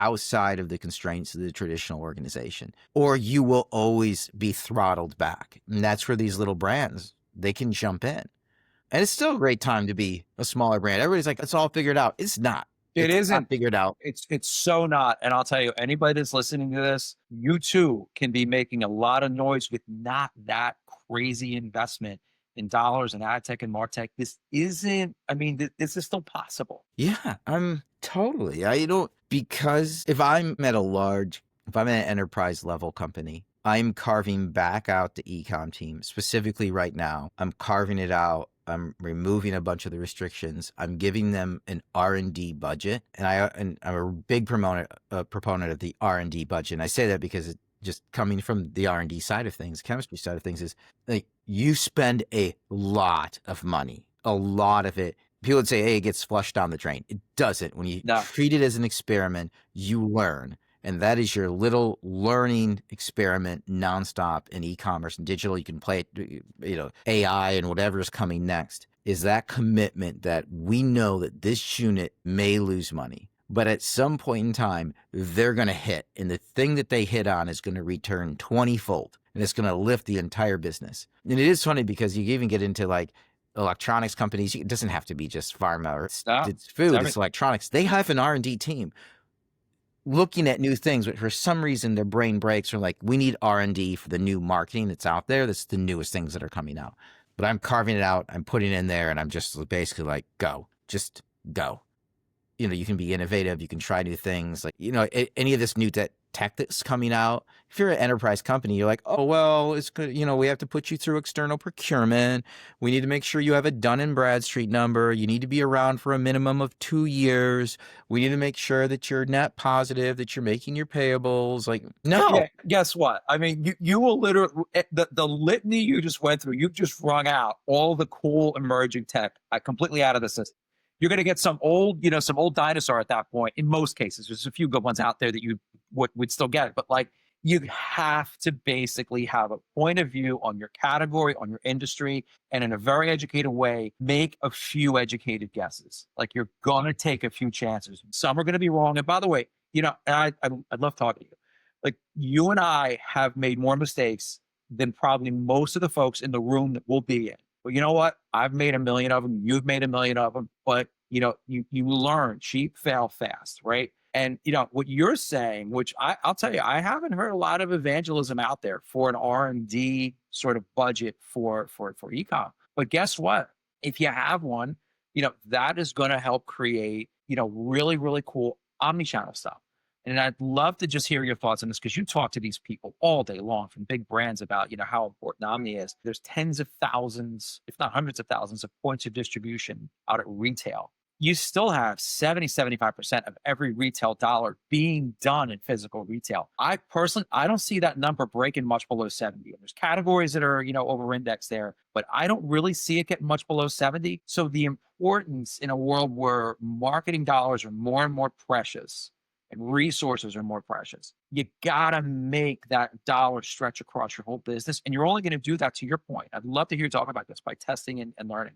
outside of the constraints of the traditional organization, or you will always be throttled back. And that's where these little brands, they can jump in. And it's still a great time to be a smaller brand. Everybody's like, it's all figured out. It's not. It It's not isn't. figured out. It's so not. And I'll tell you, anybody that's listening to this, you too can be making a lot of noise with not that crazy investment in dollars and ad tech and martech. This isn't, I mean, this is still possible. Yeah, I'm totally. Because if I'm at an enterprise level company, I'm carving back out the ecom team. Specifically right now, I'm carving it out. I'm removing a bunch of the restrictions. I'm giving them an R&D budget, and I'm a big proponent of the R&D budget. And I say that because it just coming from the R&D side of things, chemistry side of things, is like you spend a lot of money, a lot of it. People would say, hey, it gets flushed down the drain. It doesn't. When you No. treat it as an experiment, you learn. And that is your little learning experiment nonstop in e-commerce and digital. You can play it, AI and whatever is coming next, is that commitment that we know that this unit may lose money, but at some point in time, they're going to hit. And the thing that they hit on is going to return 20-fold. And it's going to lift the entire business. And it is funny because you even get into like electronics companies. It doesn't have to be just pharma or it's food, it's electronics. They have an R&D team looking at new things, but for some reason their brain breaks or like, we need R&D for the new marketing that's out there. That's the newest things that are coming out. But I'm carving it out, I'm putting it in there, and I'm just basically like, go, just go. You can be innovative, you can try new things. Like, any of this new tech that's coming out, if you're an enterprise company, you're like, oh, well, it's good. We have to put you through external procurement. We need to make sure you have a Dun & Bradstreet number. You need to be around for a minimum of 2 years. We need to make sure that you're net positive, that you're making your payables. Like, no. Yeah, guess what? I mean, you will literally, the litany you just went through, you've just wrung out all the cool emerging tech completely out of the system. You're going to get some old dinosaur at that point. In most cases, there's a few good ones out there that you would still get it. But like, you have to basically have a point of view on your category, on your industry, and in a very educated way, make a few educated guesses. Like, you're going to take a few chances. Some are going to be wrong. And by the way, I love talking to you. Like, you and I have made more mistakes than probably most of the folks in the room that we'll be in. But you know what? I've made a million of them. You've made a million of them. But you learn, cheap, fail fast, right? And what you're saying, which I'll tell you, I haven't heard a lot of evangelism out there for an R&D sort of budget for ecom. But guess what? If you have one, that is going to help create really, really cool omni-channel stuff. And I'd love to just hear your thoughts on this, because you talk to these people all day long from big brands about, how important Omni is. There's tens of thousands, if not hundreds of thousands of points of distribution out at retail. You still have 75% of every retail dollar being done in physical retail. I don't see that number breaking much below 70. There's categories that are, over-indexed there, but I don't really see it getting much below 70. So the importance in a world where marketing dollars are more and more precious and resources are more precious, you gotta make that dollar stretch across your whole business. And you're only gonna do that, to your point. I'd love to hear you talk about this, by testing and learning.